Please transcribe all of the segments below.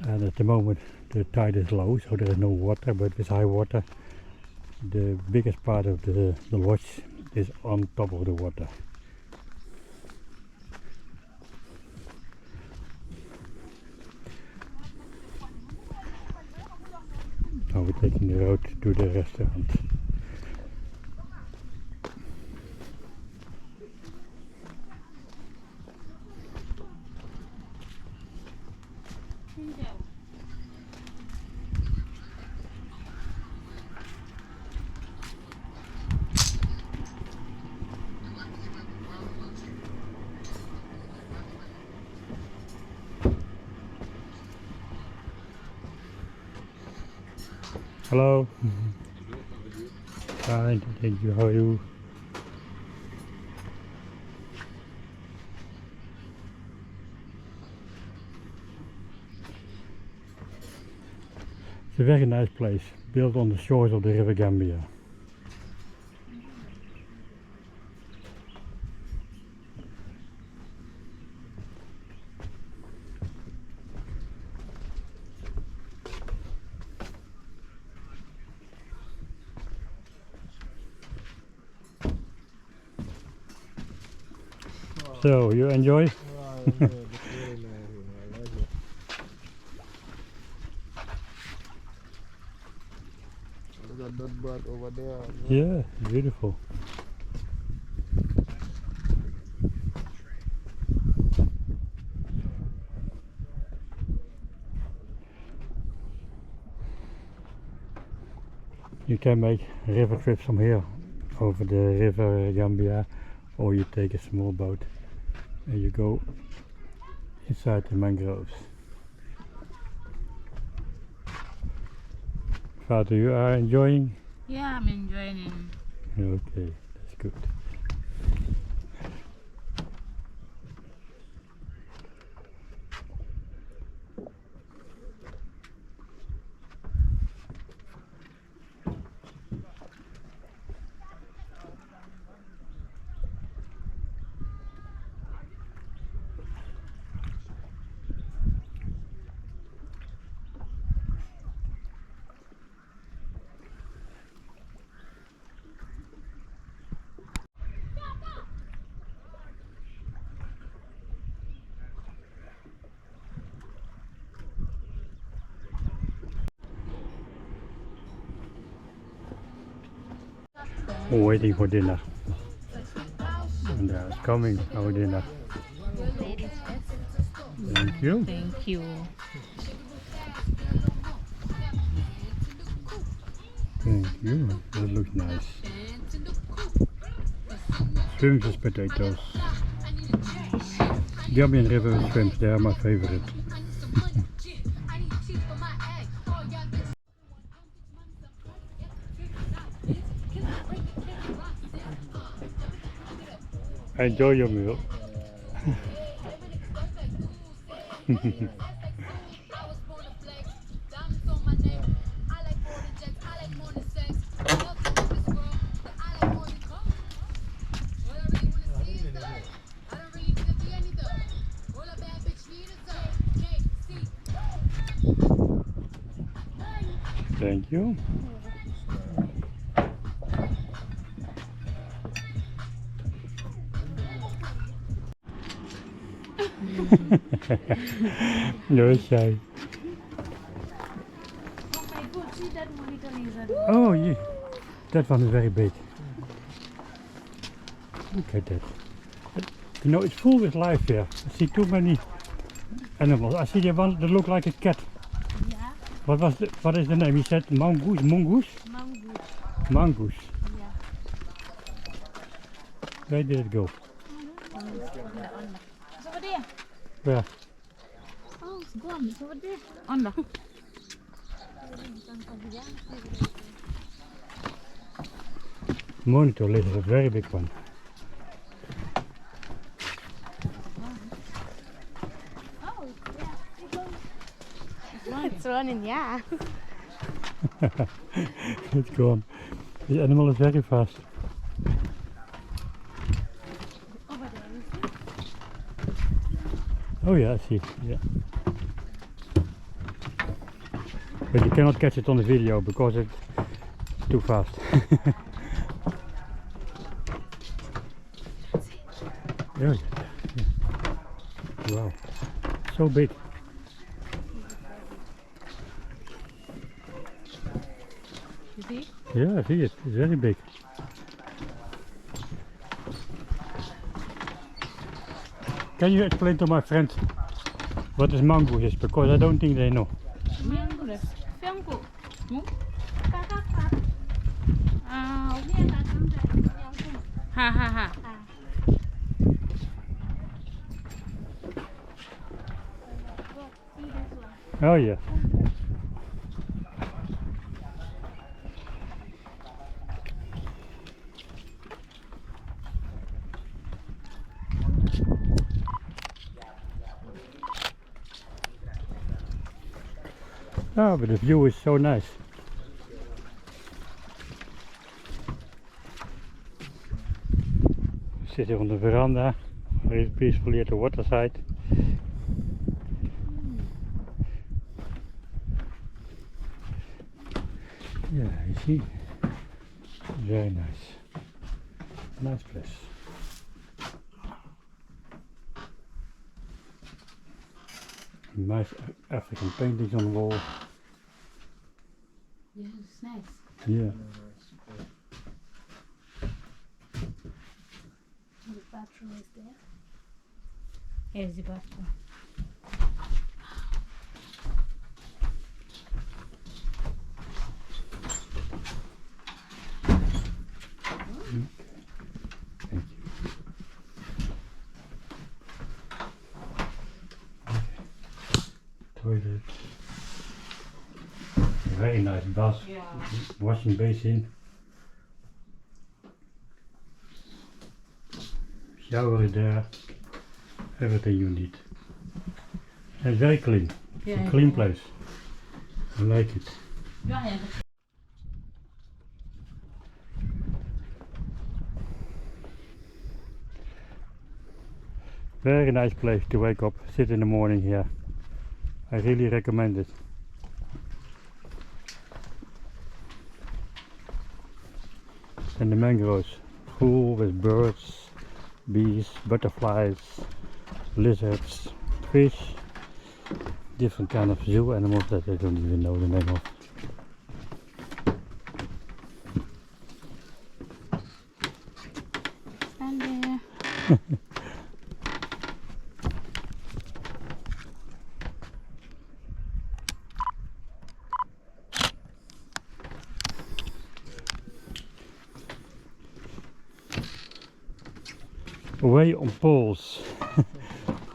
And at the moment the tide is low, so there is no water, but with high water the biggest part of the lodge is on top of the water. Now we're taking the road to the restaurant. Hello. Fine, thank you. How are you? It's a very nice place, built on the shores of the river Gambia. So, you enjoy? Wow, yeah, that's very nice. I like it. Look at that bird over there. Yeah, beautiful. You can make river trips from here over the river Gambia, or you take a small boat and you go inside the mangroves. Father, you are enjoying? Yeah, I'm enjoying it. Okay, that's good. Waiting for dinner. And it's coming, our dinner. Thank you. Thank you. Thank you. That looks nice. Shrimps is potatoes. Gambian river shrimps, they are my favorite. Enjoy your meal. Thank you. No shy. Oh, yeah. That one is very big. Look at that. You know, it's full with life here. I see too many animals. I see the one that look like a cat. Yeah. What is the name? He said mongoose. Mongoose? Mangoes. Mongoose. Yeah. Where did it go? It's over there. Where? Oh, it's gone. It's over there. On the. Monitor lizard, a very big one. Oh, yeah. It's running, yeah. It's gone. The animal is very fast. Over there, you see? Oh yeah, I see. Yeah. But you cannot catch it on the video because it's too fast. Yeah. Wow, so big. You see? Yeah, I see it. It's very big. Can you explain to my friend what is mango is? Because I don't think they know. Mangroves. Fiangku. Hmm? Ah, ha ha ha. Oh yeah. Oh, but the view is so nice. Sit here on the veranda, very peacefully at the waterside. Yeah, you see, very nice. Nice place. Nice African paintings on the wall. Yeah, it's nice. Yeah. The bathroom is there. Here's the bathroom. Thank you. Toilet. Very nice bath. Yeah. Washing basin. Shower is there. Everything you need. And very clean. Yeah, A clean yeah. place. I like it. Yeah, yeah. Very nice place to wake up, sit in the morning here. I really recommend it. And the mangroves, full with birds, bees, butterflies, lizards, fish, different kind of zoo animals that I don't even know the name of. And there. Away on poles,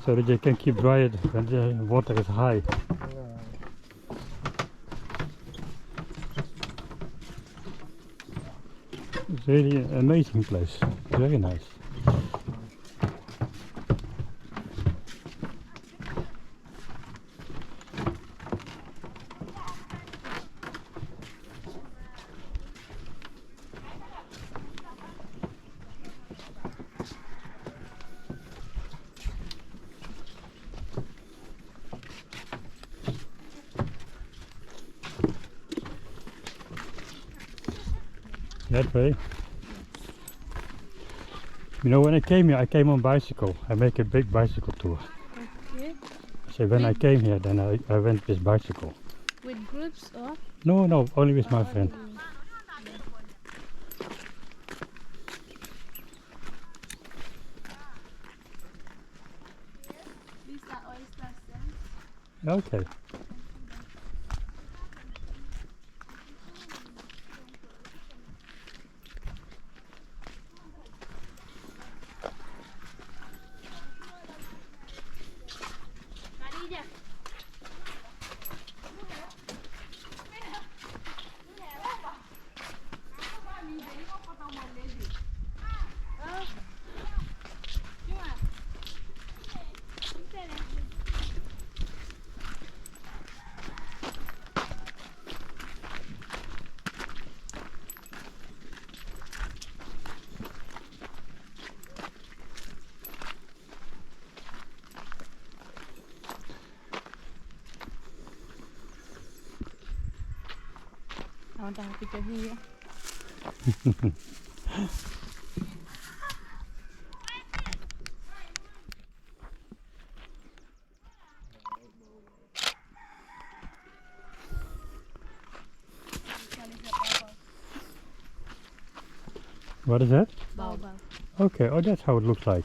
so that you can keep dry it when the water is high. It's really an amazing place, very nice. That way. You know, when I came here, I came on bicycle. I make a big bicycle tour. Okay. So when I came here, then I went with bicycle. With groups or? No, only with my friend. These are oyster shells. Okay. want to have a picture here. What is that? Baobab. Okay, oh that's how it looks like.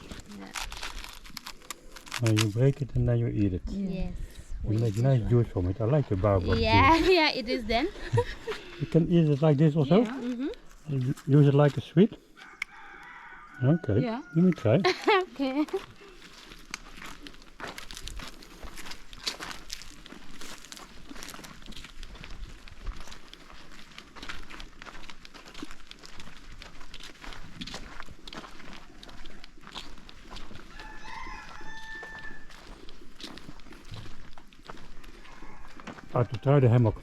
Yeah. You break it and then you eat it. Yes. You make nice juice from it. I like the baobab Yeah, juice. yeah, it is then. You can eat it like this also? Yeah. Mm-hmm. You use it like a sweet? Okay, Yeah. let me try. Okay. To try the hammock.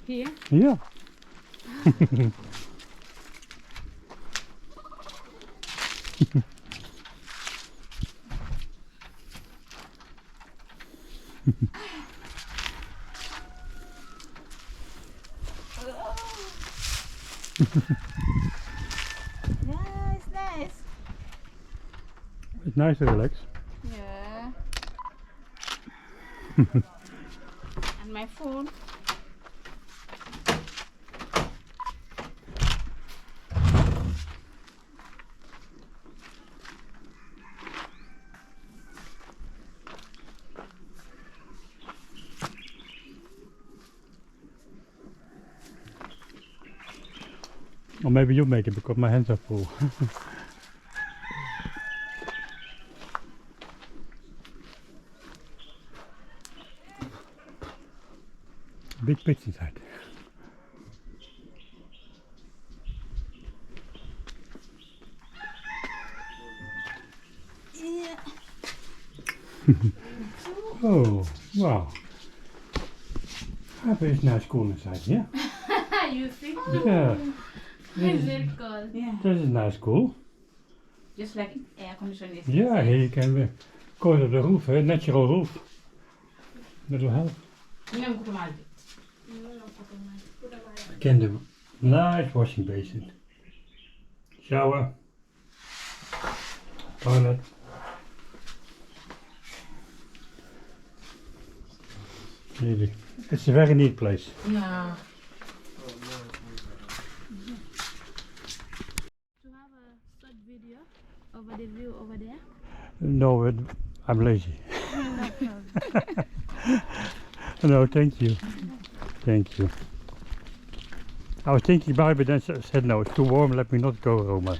Here. Yeah. Nice, nice. It's nice to relax. Yeah. And my phone. Or maybe you make it because my hands are full. Big pitch inside. Yeah. Oh, wow. Have a nice cool inside, yeah? You see? Yeah. It's very cold. Yeah. This is nice cool. Just like air conditioning. Yeah, here you can go to the roof, natural roof. That'll help. Again, the nice washing basin. Shower. Toilet. Really. It's a very neat place. Yeah. To have a short video over the view over there. No, I'm lazy. No, thank you. Thank you. I was thinking about it, but then I said no, it's too warm, let me not go, Roma.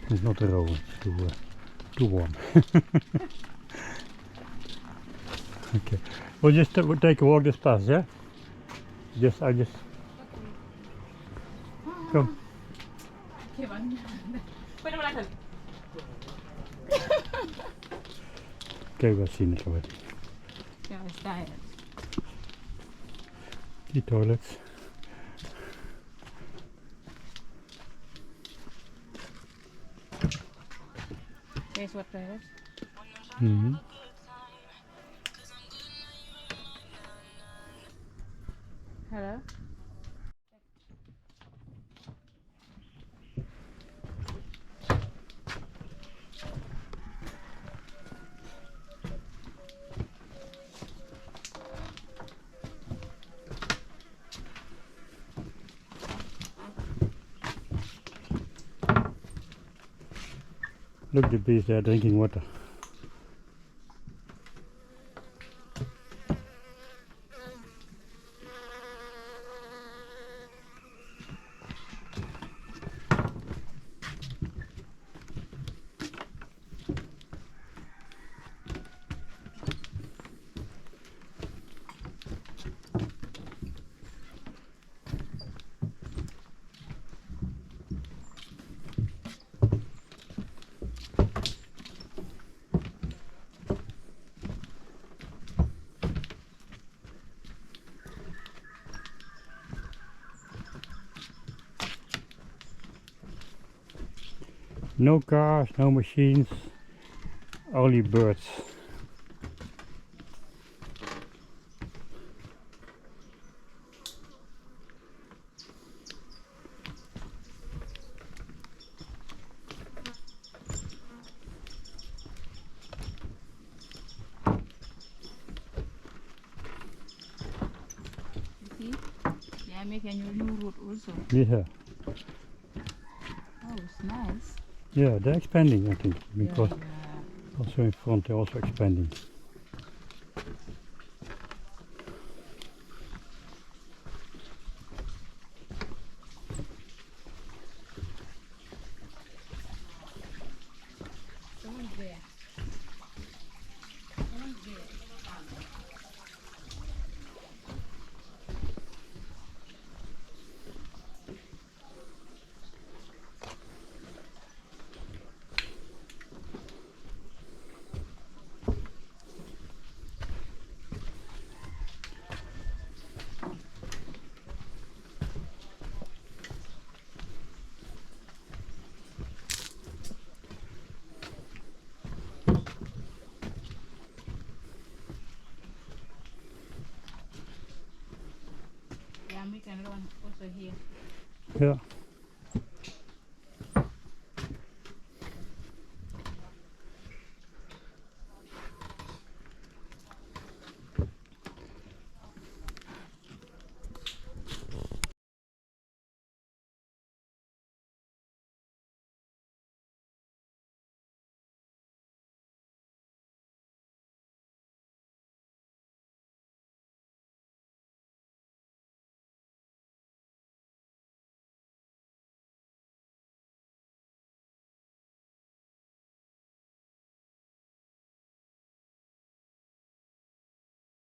It's not a Roma, it's too warm. Okay, we'll just we'll take a walk this path, yeah? I just... Come. Okay, we've seen it already. Yeah, it's tired. The toilets. There's what toilet? Mm-hmm. Hello? Look, the bees there drinking water. No cars, no machines, only birds. Yeah, make a new route also. Yeah. Oh, it's nice. Yeah, they're expanding, I think, because Yeah. also in front they're also expanding. Someone's there. Someone's there. Yeah, make another one also here. Yeah.